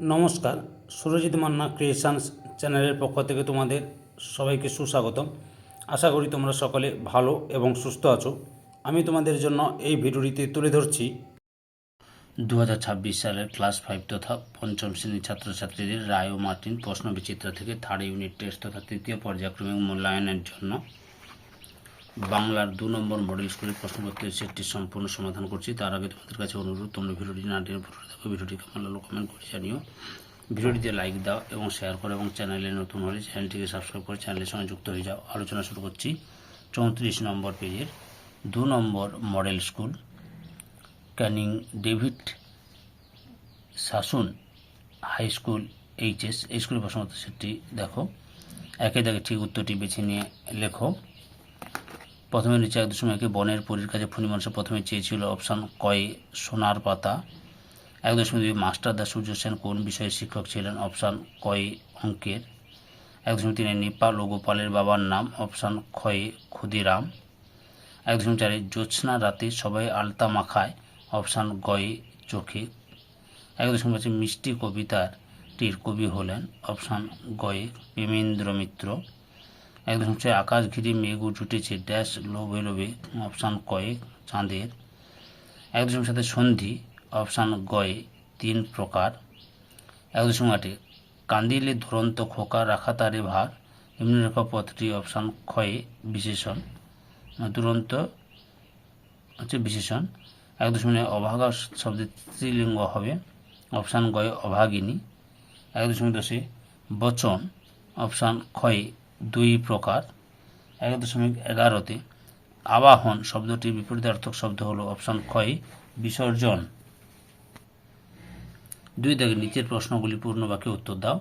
নমস্কার, সুরজিৎ মান্না ক্রিয়েশনস চ্যানেলের পক্ষ থেকে তোমাদের সবাইকে সুস্বাগতম। আশা করি তোমরা সকলে ভালো এবং সুস্থ আছো। আমি তোমাদের জন্য এই ভিডিওটিতে তুলে ধরছি 2026 সালের ক্লাস 5 তথা পঞ্চম শ্রেণীর ছাত্রছাত্রীদের রায় ও মার্টিন প্রশ্নবিচিত্র থেকে থার্ড ইউনিট টেস্ট তথা তৃতীয় পর্যায়ক্রমিক মূল্যায়নের জন্য বাংলার 2 নম্বর মডেল স্কুলের প্রশ্নপত্রের সেটটি সম্পূর্ণ সমাধান করছি। তার আগে তোমাদের কাছে অনুরোধ, তোমরা ভিডিওটি না টেনে পুরো দেখো। ভিডিওটি কেমন লাগলো কমেন্ট করে জানিও। ভিডিওটিতে লাইক দাও এবং শেয়ার করো এবং চ্যানেলে নতুন হলে চ্যানেলটিকে সাবস্ক্রাইব করে চ্যানেলের সঙ্গে যুক্ত হয়ে যাও। আলোচনা শুরু করছি 34 নম্বর পেজের 2 নম্বর মডেল স্কুল ক্যানিং ডেভিড শাসন হাই স্কুল এইচএস। এই স্কুলের প্রশ্নপত্র সেটটি দেখো। একে দাগে ঠিক উত্তরটি বেছে নিয়ে লেখো। প্রথমে নিচে 1.1 বনের পরীর কাছে ফণিমনসা প্রথমে চেয়েছিল অপশান কয়ে সোনার পাতা। 1.2 মাস্টার দা সূর্য সেন কোন বিষয়ে শিক্ষক ছিলেন? অপশান কয়ে অঙ্কের। 1.3 নেপাল ও গোপালের বাবার নাম? অপশান ক্ষয়ে ক্ষুদিরাম। 1.4 জ্যোৎস্না রাতে সবাই আলতা মাখায়? অপশান গয়ে চোখে। 1.5 মিষ্টি কবিতাটির কবি হলেন? অপশান গয়ে প্রেমেন্দ্র মিত্র। 1.6 আকাশ ঘিরে মেঘ জুটেছে ড্যাশ লোভে লোভে? অপশান কয়ে চাঁদের। 1.7 সন্ধি? অপশান গয়ে 3 প্রকার। 1.8 কান্দিলে দুরন্ত খোকা রাখা তারে ভার? এমনি রেখা পথটি? অপশান ক্ষয়ে বিশেষণ। দুরন্ত হচ্ছে বিশেষণ। 1.9 অভাগা শব্দের স্ত্রীলিঙ্গ হবে? অপশান গয়ে অভাগিনী। 1.10 বচন? অপশান ক্ষয়ে 2 প্রকার। 1.11 আবাহন শব্দটির বিপরীতার্থক শব্দ হলো? অপশান ক্ষয়ে বিসর্জন। 2 দাগে নিচের প্রশ্নগুলি পূর্ণ বাক্যে উত্তর দাও।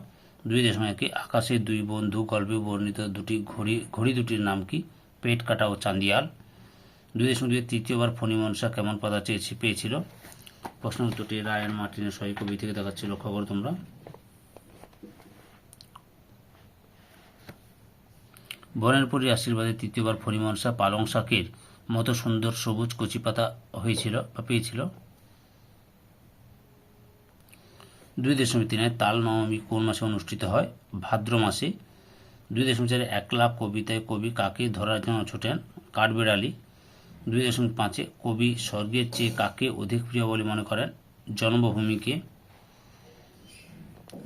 2.1 আকাশে 2 বন্ধু গল্পে বর্ণিত দুটি ঘড়ি দুটির নাম কি? পেট কাটা ও চাঁদিয়াল। 2.2 তৃতীয়বার ফণিমনসা কেমন পাতা পেয়েছিল? প্রশ্ন উত্তরটি রায়ান মার্টিনের সহি কবি থেকে দেখাচ্ছে, লক্ষ্য করো তোমরা। বনের পরীর আশীর্বাদে তৃতীয়বার ফণিমনসা পালং শাকের মতো সুন্দর সবুজ কচি পাতা হয়েছিল বা পেয়েছিল। 2.3 তাল নবমী কোন মাসে অনুষ্ঠিত হয়? ভাদ্র মাসে। 2.4 একলা কবিতায় কবি কাকে ধরার জন্য ছোটেন? কাঠবিড়ালি। 2.5 কবি স্বর্গের চেয়ে কাকে অধিক প্রিয় বলে মনে করেন? জন্মভূমিকে।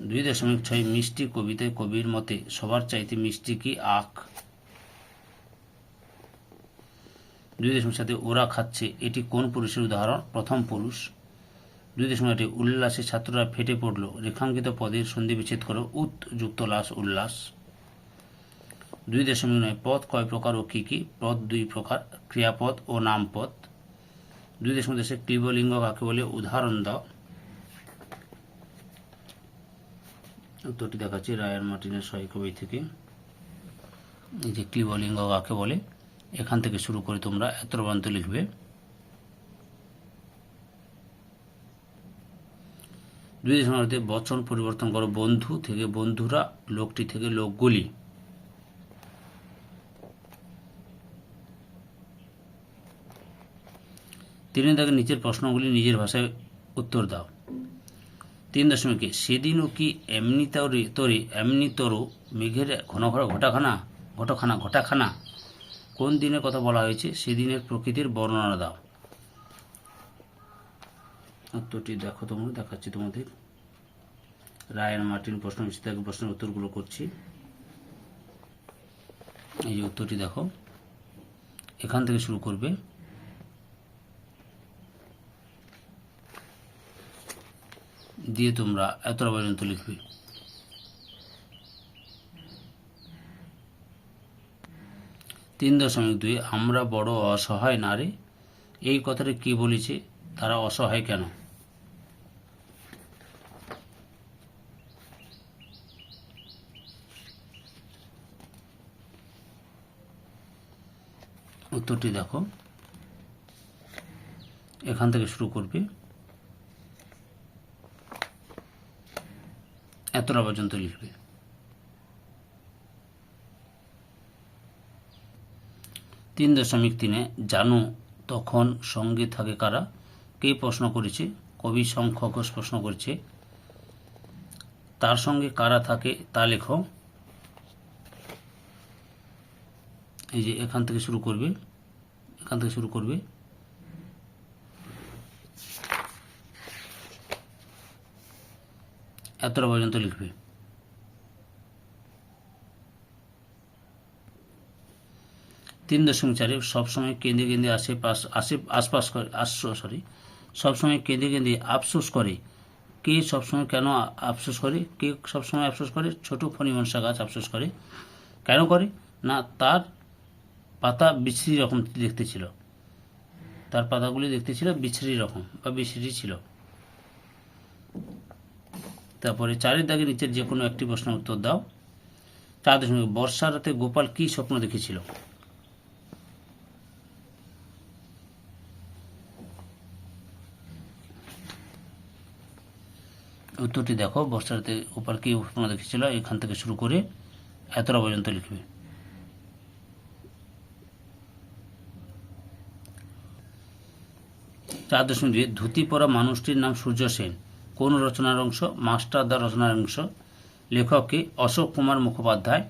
2.6 মিষ্টি কবিতায় কবির মতে সবার চাইতে মিষ্টি কি? আখ। 2.7 ওরা খাচ্ছে এটি কোন পুরুষের উদাহরণ? প্রথম পুরুষ। 2.8 উল্লাসে ছাত্ররা ফেটে পড়ল রেখাঙ্কিত পদের সন্ধি বিচ্ছেদ করো? উত যুক্ত লাস উল্লাস। 2.9 পদ কয় প্রকার ও কি কি? পদ 2 প্রকার, ক্রিয়াপদ ও নামপদ। 2.10 ক্লীবলিঙ্গ কাকে বলে? উদাহরণ দাও। উত্তরটি দেখাচ্ছি রায়ান মার্টিনের সহি কবি থেকে। এই যে ক্লীবলিঙ্গ কাকে বলে, এখান থেকে শুরু করে তোমরা এত পর্যন্ত লিখবে। 2.9 বচন পরিবর্তন করো। বন্ধু থেকে বন্ধুরা, লোকটি থেকে লোকগুলি। 3 দাগে নিচের প্রশ্নগুলি নিজের ভাষায় উত্তর দাও। 3.1 সেদিনও কি এমনি তরে এমনি তরো মেঘের ঘটাখানা কোন দিনের কথা বলা হয়েছে? সেদিনের প্রকৃতির বর্ণনা দাও। উত্তরটি দেখো তোমরা, দেখাচ্ছি তোমাদের। রায়ান মার্টিন প্রশ্নের উত্তরগুলো করছি। এই যে উত্তরটি দেখো, এখান থেকে শুরু করবে। দিয়ে তোমরা এতটা পর্যন্ত লিখবে। 3.2 আমরা বড় অসহায় না রে, এই কথাটা কি বলেছে? তারা অসহায় কেন? উত্তরটি দেখো, এখান থেকে শুরু করবে, এতটা পর্যন্ত লিখবে। 3.3 জানো তখন সঙ্গে থাকে কারা? কে প্রশ্ন করেছে? কবি শঙ্খ ঘোষ প্রশ্ন করেছে। তার সঙ্গে কারা থাকে তা লেখো। এই যে এখান থেকে শুরু করবে, এতটা পর্যন্ত লিখবে। 3.4 সবসময় কেঁদে কেঁদে সবসময় কেঁদে কেঁদে আফসোস করে। কে সবসময় কেন আফসোস করে? কে সবসময় আফসোস করে? ছোট ফণিমনসা গাছ আফসোস করে। কেন করে? না, তার পাতা বিশ্রী রকম দেখতে ছিল, তার পাতাগুলি দেখতে ছিল বিশ্রী রকম বা বিশ্রী ছিল। তারপরে 4 দাগের নিচের যে কোনো একটি প্রশ্নের উত্তর দাও। 4 বর্ষা রাতে গোপাল কী স্বপ্ন দেখেছিল? উত্তরটি দেখো, বর্ষা রাতে গোপাল কী স্বপ্ন দেখেছিল, এখান থেকে শুরু করে এতটা পর্যন্ত লিখবে। 4.2 ধুতি পরা মানুষটির নাম সূর্য সেন। কোন রচনার অংশ? মাস্টার দা রচনার অংশ। লেখক কে? অশোক কুমার মুখোপাধ্যায়।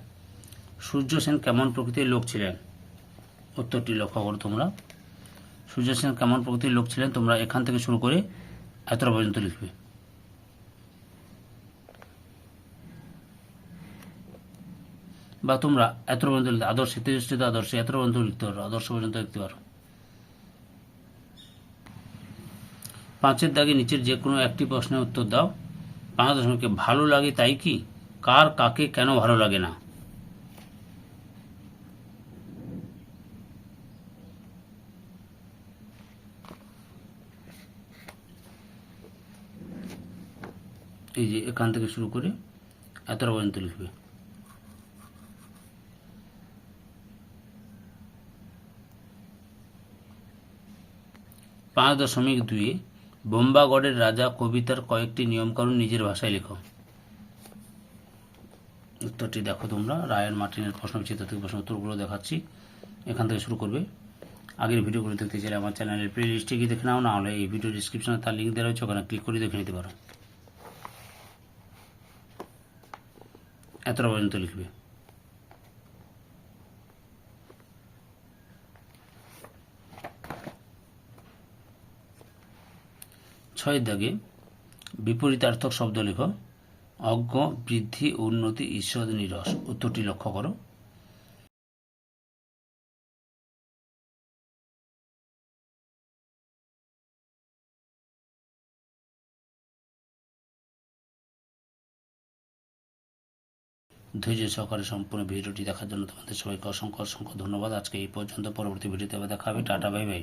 সূর্য সেন কেমন প্রকৃতির লোক ছিলেন? উত্তরটি লক্ষ্য করো তোমরা। সূর্য সেন কেমন প্রকৃতির লোক ছিলেন, তোমরা এখান থেকে শুরু করে এতটা পর্যন্ত লিখবে। বা তোমরা এতটা পর্যন্ত লিখতে আদর্শ, তেজস্বিত আদর্শ, এতটা পর্যন্ত লিখতে পারো, আদর্শ পর্যন্ত লিখতে পারো। 5 দাগে নিচের যে কোনো একটি প্রশ্নের উত্তর দাও। 5.1 ভালো লাগে তাই কি? কার কাকে কেন ভালো লাগে না? এই যে এখান থেকে শুরু করে এতটা পর্যন্ত লিখবে। 5.2 বোম্বাগড়ের রাজা কবিতার কয়েকটি নিয়মকানুন নিজের ভাষায় লেখো। উত্তরটি দেখো তোমরা। রায়ান মার্টিনের প্রশ্নচিত্র থেকে প্রশ্ন উত্তরগুলো দেখাচ্ছি, এখান থেকে শুরু করবে। আগের ভিডিওগুলো দেখতে চাইলে আমার চ্যানেলের প্লে লিস্টে গিয়ে দেখে নাও, না হলে এই ভিডিও ডিসক্রিপশনে তার লিঙ্ক দেওয়া রয়েছে, ওখানে ক্লিক করে দেখে নিতে পারো। এতটা পর্যন্ত লিখবে। 6 দাগে বিপরীতার্থক শব্দ লেখো। অজ্ঞ, বৃদ্ধি, উন্নতি, ঈষৎ, নীরস। উত্তরটি লক্ষ্য করো। ধৈর্য সহকারে সম্পূর্ণ ভিডিওটি দেখার জন্য তোমাদের সবাইকে অসংখ্য অসংখ্য ধন্যবাদ। আজকে এই পর্যন্ত, পরবর্তী ভিডিওতে আবার দেখা হবে। Tata, bye bye.